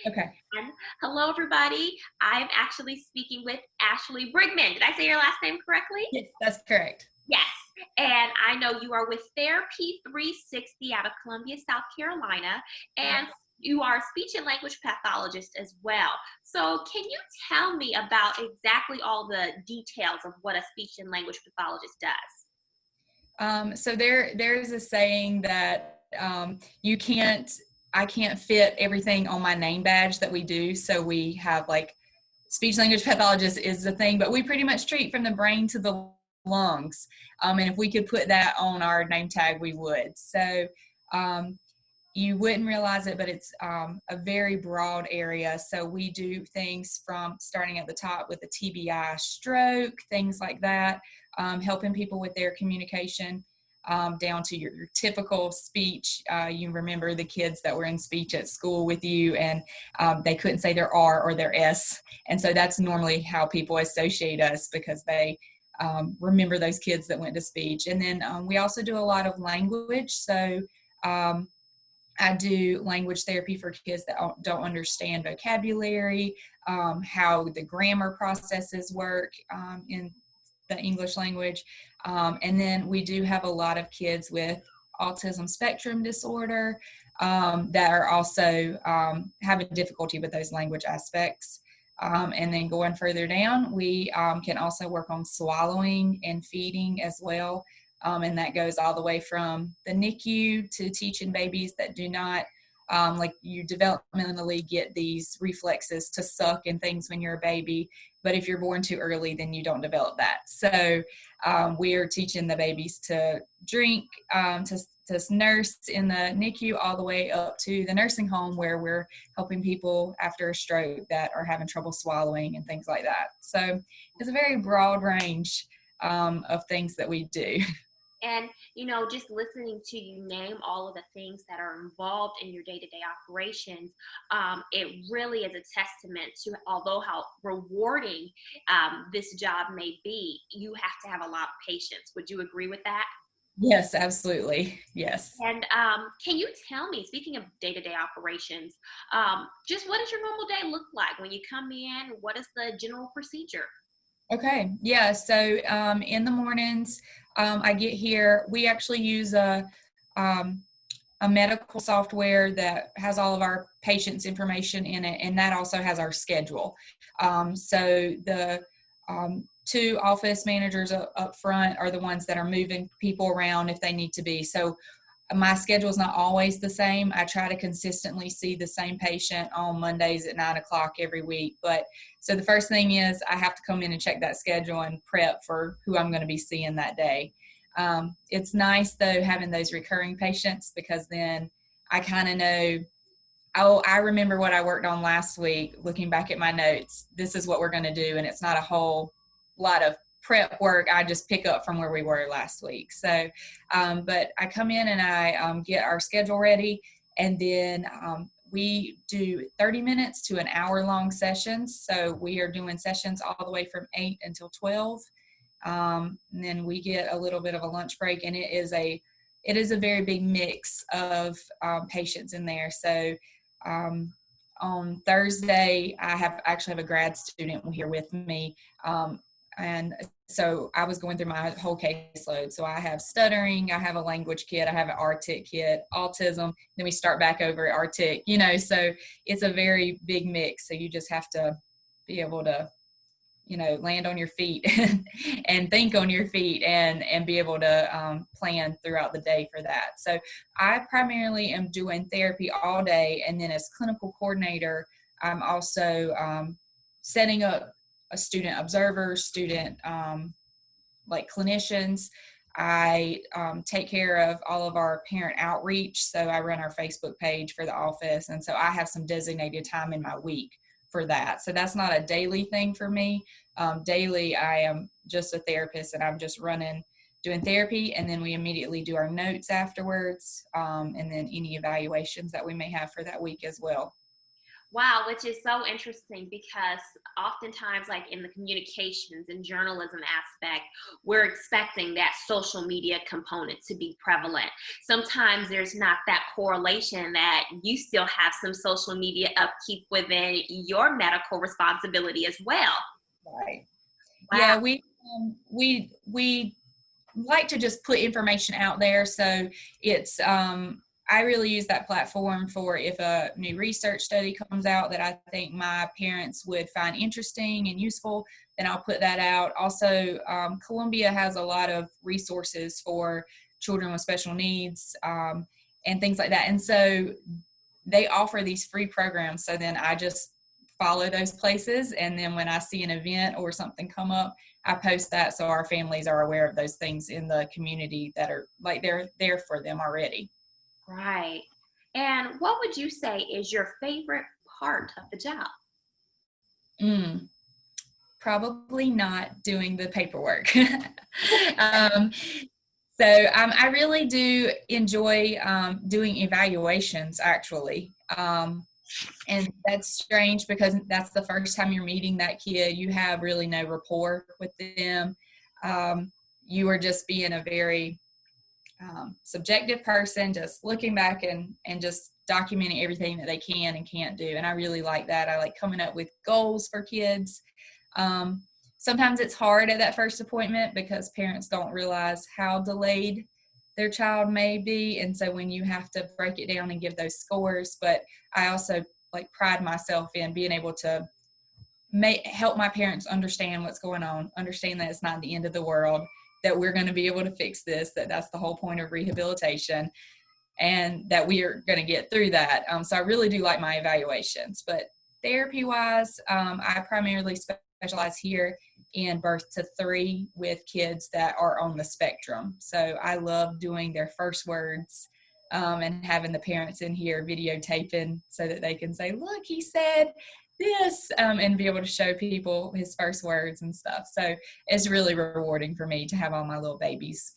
Okay. And hello, everybody. I'm actually speaking with Ashley Brigman. Did I say your last name correctly? Yes, that's correct. Yes. And I know you are with Therapy 360 out of Columbia, South Carolina, and Yes. you are a speech and language pathologist as well. So, can you tell me about exactly all the details of what a speech and language pathologist does? So there's a saying that I can't fit everything on my name badge that we do. So we have like speech language pathologist is the thing, but we pretty much treat from the brain to the lungs. And if we could put that on our name tag, we would. So um, you wouldn't realize it, but it's a very broad area. So we do things from starting at the top with a TBI stroke, things like that, helping people with their communication, down to your typical speech. You remember the kids that were in speech at school with you and they couldn't say their R or their S. And so that's normally how people associate us because they remember those kids that went to speech. And then we also do a lot of language. So um, I do language therapy for kids that don't understand vocabulary, how the grammar processes work in the English language. And then we do have a lot of kids with autism spectrum disorder that are also having difficulty with those language aspects. And then going further down, we can also work on swallowing and feeding as well. And that goes all the way from the NICU to teaching babies that do not, like you developmentally get these reflexes to suck and things when you're a baby. But if you're born too early, then you don't develop that. So we are teaching the babies to drink, to nurse in the NICU all the way up to the nursing home where we're helping people after a stroke that are having trouble swallowing and things like that. So it's a very broad range of things that we do. And, just listening to you name all of the things that are involved in your day to day operations, it really is a testament to, although how rewarding this job may be, you have to have a lot of patience. Would you agree with that? Yes, absolutely. Yes. And can you tell me, speaking of day to day operations, just what does your normal day look like when you come in? What is the general procedure? Okay. Yeah. So in the mornings, I get here. We actually use um, a medical software that has all of our patients' information in it, and that also has our schedule. So the two office managers up front are the ones that are moving people around if they need to be. So my schedule is not always the same. I try to consistently see the same patient on Mondays at 9 o'clock every week. But so the first thing is I have to come in and check that schedule and prep for who I'm going to be seeing that day. It's nice though having those recurring patients because then I kind of know, oh, I remember what I worked on last week. Looking back at my notes, this is what we're going to do, and it's not a whole lot of prep work. I just pick up from where we were last week. So, but I come in and I get our schedule ready, and then we do 30 minutes to an hour long sessions. So we are doing sessions all the way from 8 until 12. And then we get a little bit of a lunch break, and it is a very big mix of patients in there. So on Thursday, actually have a grad student here with me. And so I was going through my whole caseload. So I have stuttering, I have a language kit, I have an RTIC kit, autism, then we start back over at RTIC, so it's a very big mix. So you just have to be able to, land on your feet and think on your feet and be able to plan throughout the day for that. So I primarily am doing therapy all day. And then as clinical coordinator, I'm also setting up a student observer, student like clinicians. I take care of all of our parent outreach. So I run our Facebook page for the office. And so I have some designated time in my week for that. So that's not a daily thing for me. Daily, I am just a therapist and I'm just doing therapy. And then we immediately do our notes afterwards. And then any evaluations that we may have for that week as well. Wow, which is so interesting because oftentimes, like in the communications and journalism aspect, we're expecting that social media component to be prevalent. Sometimes there's not that correlation that you still have some social media upkeep within your medical responsibility as well. Right. Wow. Yeah, we like to just put information out there. So it's I really use that platform for if a new research study comes out that I think my parents would find interesting and useful, then I'll put that out. Also, Columbia has a lot of resources for children with special needs and things like that. And so they offer these free programs. So then I just follow those places. And then when I see an event or something come up, I post that so our families are aware of those things in the community that are like they're there for them already. Right. And what would you say is your favorite part of the job? Mm, probably not doing the paperwork. um, I really do enjoy doing evaluations actually. And that's strange because that's the first time you're meeting that kid. You have really no rapport with them. You are just being a very subjective person, just looking back and just documenting everything that they can and can't do. And I really like that. I like coming up with goals for kids. Um, Sometimes it's hard at that first appointment because parents don't realize how delayed their child may be. And so when you have to break it down and give those scores, but I also like pride myself in being able to help my parents understand what's going on, understand that it's not the end of the world, that we're going to be able to fix this, that that's the whole point of rehabilitation, and that we are going to get through that. So I really do like my evaluations. But therapy wise, I primarily specialize here in birth to 3 with kids that are on the spectrum. So I love doing their first words and having the parents in here videotaping so that they can say, look, he said this, and be able to show people his first words and stuff. So it's really rewarding for me to have all my little babies.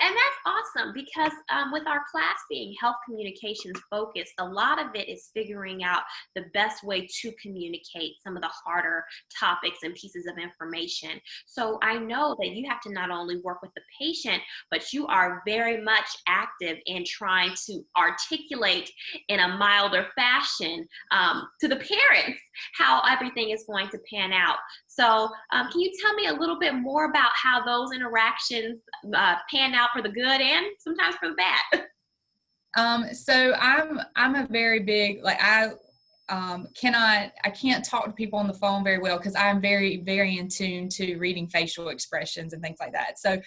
And that's awesome because with our class being health communications focused, a lot of it is figuring out the best way to communicate some of the harder topics and pieces of information. So I know that you have to not only work with the patient, but you are very much active in trying to articulate in a milder fashion to the parents how everything is going to pan out. So can you tell me a little bit more about how those interactions pan out for the good and sometimes for the bad? So I'm a very big, like I can't talk to people on the phone very well because I'm very, very in tune to reading facial expressions and things like that. So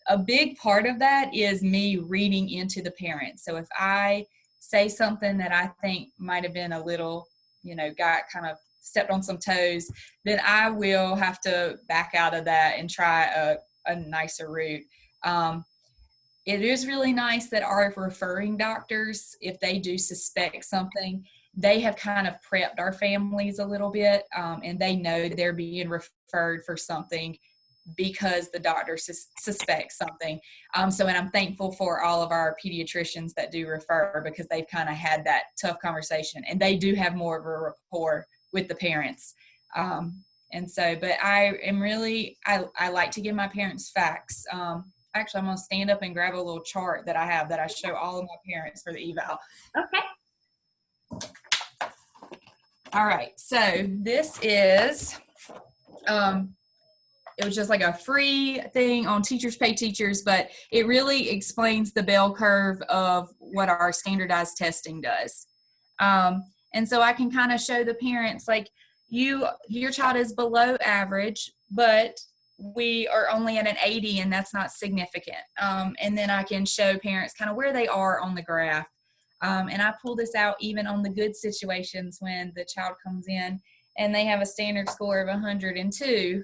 a big part of that is me reading into the parents. So if I say something that I think might have been a little, got kind of stepped on some toes, then I will have to back out of that and try a nicer route. It is really nice that our referring doctors, if they do suspect something, they have kind of prepped our families a little bit, and they know they're being referred for something because the doctor suspects something. And I'm thankful for all of our pediatricians that do refer because they've kind of had that tough conversation, and they do have more of a rapport with the parents. But I am really, I like to give my parents facts. Actually, I'm going to stand up and grab a little chart that I have that I show all of my parents for the eval. Okay. All right. So this is, it was just like a free thing on Teachers Pay Teachers, but it really explains the bell curve of what our standardized testing does. And so I can kind of show the parents, like, your child is below average, but we are only at an 80 and that's not significant. And then I can show parents kind of where they are on the graph. And I pull this out even on the good situations when the child comes in and they have a standard score of 102.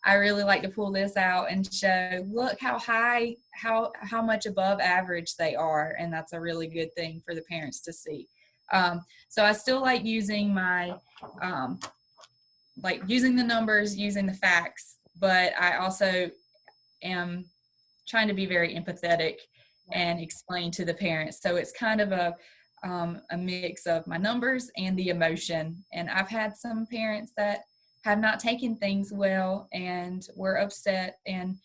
I really like to pull this out and show, look how high, how much above average they are. And that's a really good thing for the parents to see. So I still like using my, using the numbers, using the facts, but I also am trying to be very empathetic and explain to the parents. So it's kind of a mix of my numbers and the emotion. And I've had some parents that have not taken things well and were upset. And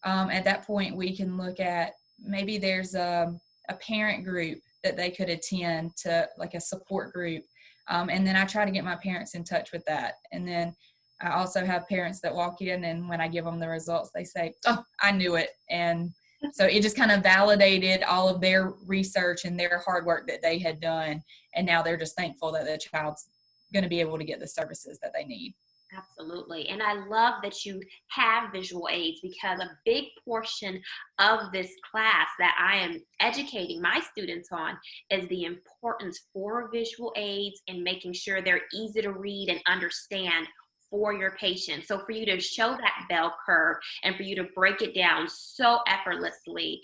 at that point, we can look at maybe there's a parent group that they could attend, to like a support group. And then I try to get my parents in touch with that. And then I also have parents that walk in, and when I give them the results, they say, "Oh, I knew it." And so it just kind of validated all of their research and their hard work that they had done. And now they're just thankful that the child's going to be able to get the services that they need. Absolutely. And I love that you have visual aids, because a big portion of this class that I am educating my students on is the importance for visual aids and making sure they're easy to read and understand for your patients. So for you to show that bell curve and for you to break it down so effortlessly,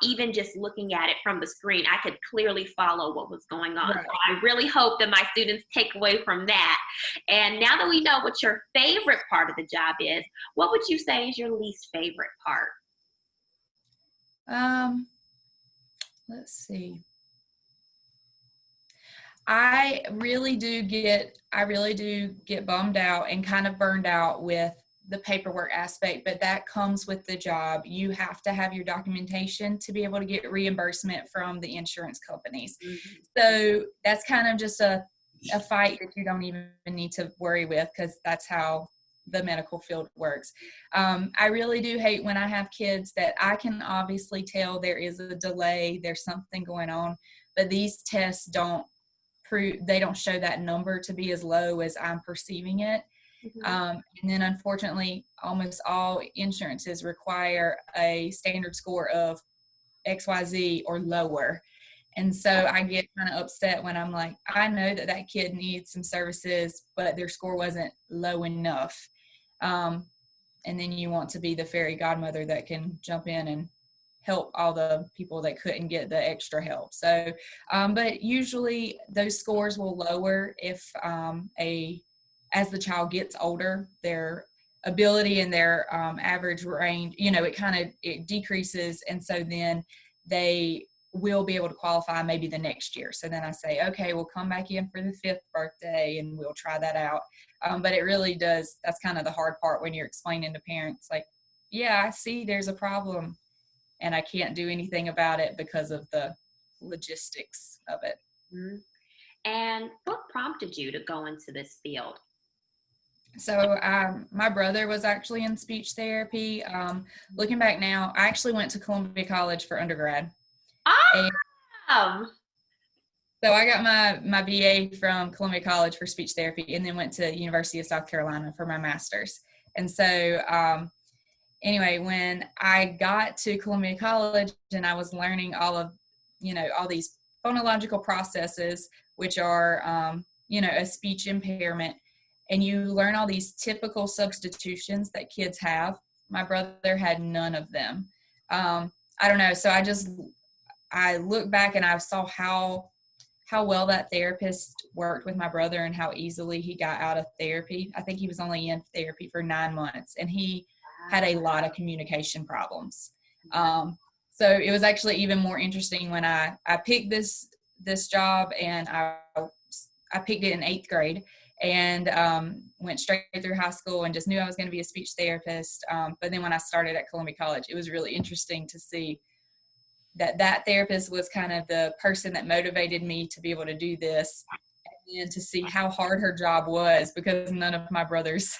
even just looking at it from the screen, I could clearly follow what was going on. Right. So I really hope that my students take away from that. And now that we know what your favorite part of the job is, what would you say is your least favorite part? Let's see. I really do get bummed out and kind of burned out with the paperwork aspect, but that comes with the job. You have to have your documentation to be able to get reimbursement from the insurance companies. Mm-hmm. So that's kind of just a fight that you don't even need to worry with, because that's how the medical field works. I really do hate when I have kids that I can obviously tell there is a delay, there's something going on, but these tests don't show that number to be as low as I'm perceiving it. Mm-hmm. And then unfortunately, almost all insurances require a standard score of XYZ or lower. And so I get kind of upset when I'm like, I know that that kid needs some services, but their score wasn't low enough. And then you want to be the fairy godmother that can jump in and help all the people that couldn't get the extra help. So, but usually those scores will lower if as the child gets older, their ability and their average range, it decreases. And so then they will be able to qualify maybe the next year. So then I say, okay, we'll come back in for the 5th birthday and we'll try that out. But it really does, that's kind of the hard part when you're explaining to parents, like, yeah, I see there's a problem and I can't do anything about it because of the logistics of it. Mm-hmm. And what prompted you to go into this field? So my brother was actually in speech therapy. Looking back now, I actually went to Columbia College for undergrad. Awesome. So I got my BA from Columbia College for speech therapy, and then went to University of South Carolina for my master's. And so anyway, when I got to Columbia College and I was learning all these phonological processes, which are, a speech impairment, and you learn all these typical substitutions that kids have, my brother had none of them. I don't know. So I look back and I saw how well that therapist worked with my brother and how easily he got out of therapy. I think he was only in therapy for 9 months, and he had a lot of communication problems. So it was actually even more interesting when I picked this job, and I picked it in 8th grade and went straight through high school and just knew I was going to be a speech therapist. But then when I started at Columbia College, it was really interesting to see that therapist was kind of the person that motivated me to be able to do this, and to see how hard her job was, because none of my brother's,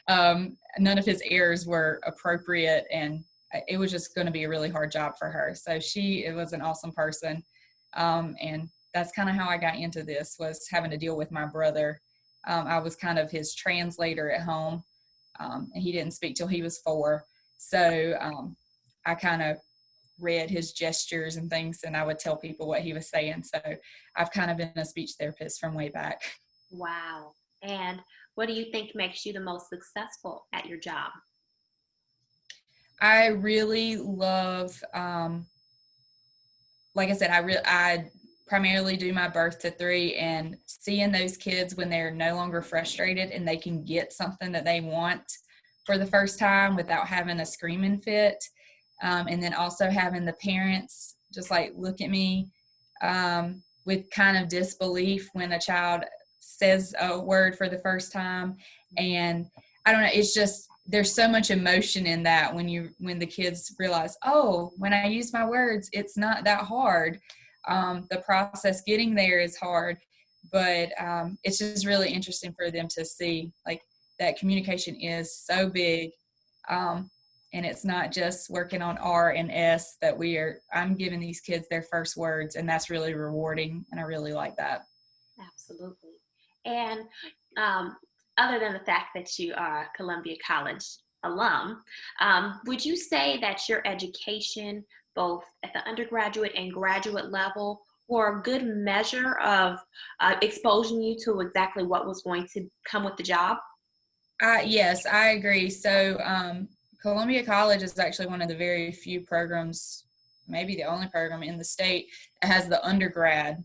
none of his errors were appropriate, and it was just going to be a really hard job for her. So it was an awesome person. And that's kind of how I got into this, was having to deal with my brother. I was kind of his translator at home, and he didn't speak till he was 4. So I kind of read his gestures and things, and I would tell people what he was saying. So I've kind of been a speech therapist from way back. Wow. And what do you think makes you the most successful at your job? I really love, like I said, I primarily do my birth to 3, and seeing those kids when they're no longer frustrated and they can get something that they want for the first time without having a screaming fit. And then also having the parents just like look at me with kind of disbelief when a child says a word for the first time. And I don't know, it's just, there's so much emotion in that when the kids realize, oh, when I use my words, it's not that hard. The process getting there is hard, but it's just really interesting for them to see like that communication is so big. And it's not just working on R and S that I'm giving these kids their first words, and that's really rewarding, and I really like that. Absolutely. And other than the fact that you are a Columbia College alum, would you say that your education, both at the undergraduate and graduate level, were a good measure of exposing you to exactly what was going to come with the job? Yes, I agree. So Columbia College is actually one of the very few programs, maybe the only program in the state that has the undergrad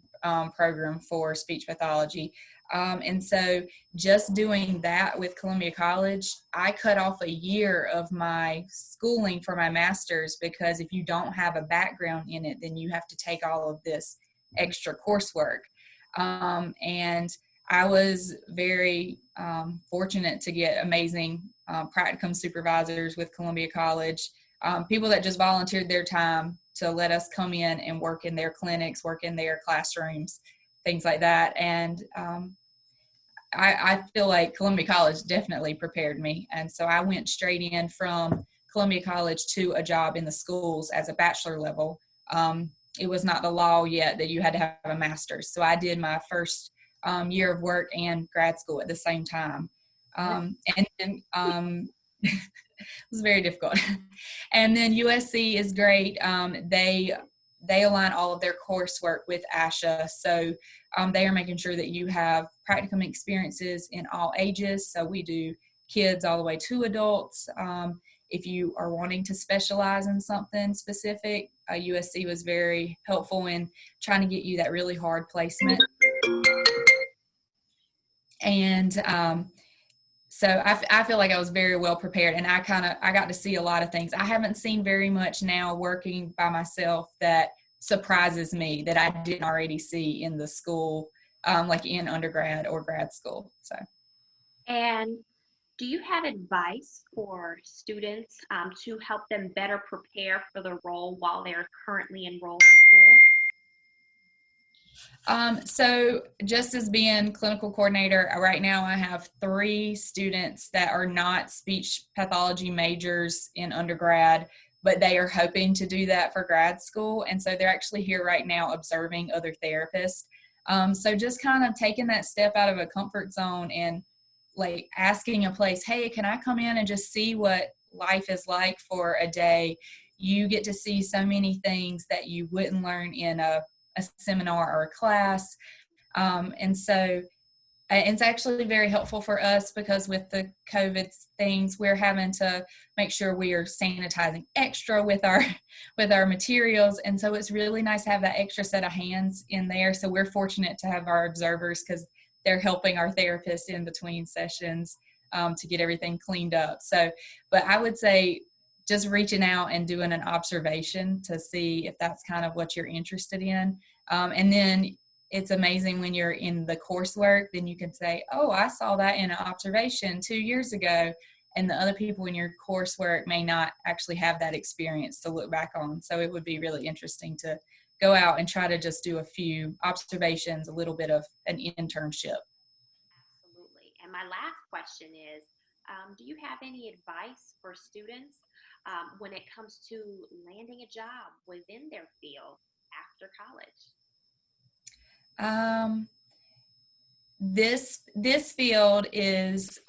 program for speech pathology. And so just doing that with Columbia College, I cut off a year of my schooling for my master's, because if you don't have a background in it, then you have to take all of this extra coursework. And I was very fortunate to get amazing practicum supervisors with Columbia College, people that just volunteered their time to let us come in and work in their clinics, work in their classrooms, things like that. And I feel like Columbia College definitely prepared me. And so I went straight in from Columbia College to a job in the schools as a bachelor level. It was not the law yet that you had to have a master's. So I did my first year of work and grad school at the same time. And then it was very difficult. And then USC is great. They align all of their coursework with ASHA. So they are making sure that you have practicum experiences in all ages. So we do kids all the way to adults. If you are wanting to specialize in something specific, USC was very helpful in trying to get you that really hard placement. And so I feel like I was very well prepared, and I got to see a lot of things. I haven't seen very much now working by myself that surprises me that I didn't already see in the school, like in undergrad or grad school. So. And do you have advice for students to help them better prepare for the role while they're currently enrolled in school? So just as being clinical coordinator, right now I have 3 students that are not speech pathology majors in undergrad, but they are hoping to do that for grad school. And so they're actually here right now observing other therapists. So just kind of taking that step out of a comfort zone and like asking a place, hey, can I come in and just see what life is like for a day? You get to see so many things that you wouldn't learn in a seminar or a class. And so it's actually very helpful for us because with the COVID things, we're having to make sure we are sanitizing extra with our materials. And so it's really nice to have that extra set of hands in there. So we're fortunate to have our observers because they're helping our therapists in between sessions to get everything cleaned up. So, but I would say just reaching out and doing an observation to see if that's kind of what you're interested in. And then it's amazing when you're in the coursework, then you can say, oh, I saw that in an observation 2 years ago. And the other people in your coursework may not actually have that experience to look back on. So it would be really interesting to go out and try to just do a few observations, a little bit of an internship. Absolutely. And my last question is, do you have any advice for students when it comes to landing a job within their field after college? This field is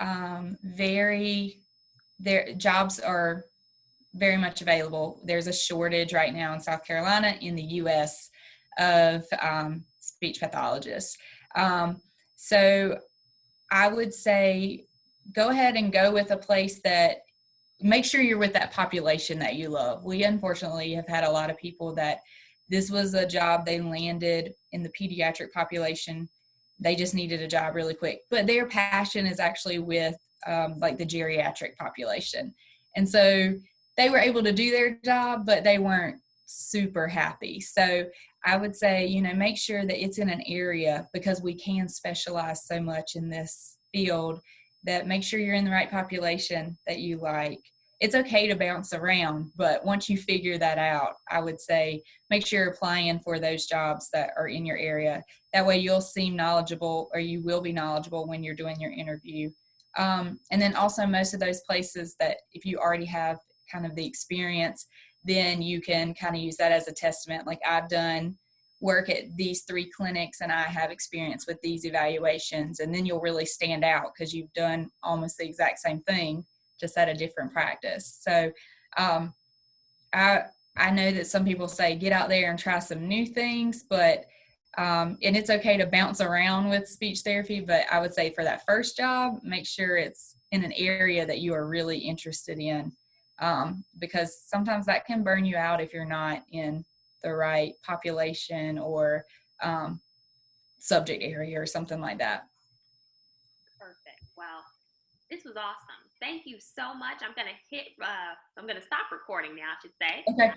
their jobs are very much available. There's a shortage right now in South Carolina, in the U.S., of speech pathologists. So I would say go ahead and go with a place that, make sure you're with that population that you love. We unfortunately have had a lot of people that this was a job they landed in the pediatric population. They just needed a job really quick, but their passion is actually with like the geriatric population. And so they were able to do their job, but they weren't super happy. So I would say, you know, make sure that it's in an area, because we can specialize so much in this field, that make sure you're in the right population that you like. It's okay to bounce around, but once you figure that out, I would say make sure you're applying for those jobs that are in your area. That way you'll seem knowledgeable, or you will be knowledgeable when you're doing your interview. And then also, most of those places that if you already have kind of the experience, then you can kind of use that as a testament. Like, I've done work at these 3 clinics and I have experience with these evaluations. And then you'll really stand out because you've done almost the exact same thing, just at a different practice. So um, I I know that some people say get out there and try some new things, but and it's okay to bounce around with speech therapy, but I would say for that first job, make sure it's in an area that you are really interested in, because sometimes that can burn you out if you're not in the right population or um, subject area or something like that. Perfect. Well, this was awesome. Thank you so much. I'm gonna stop recording now, I should say. Okay.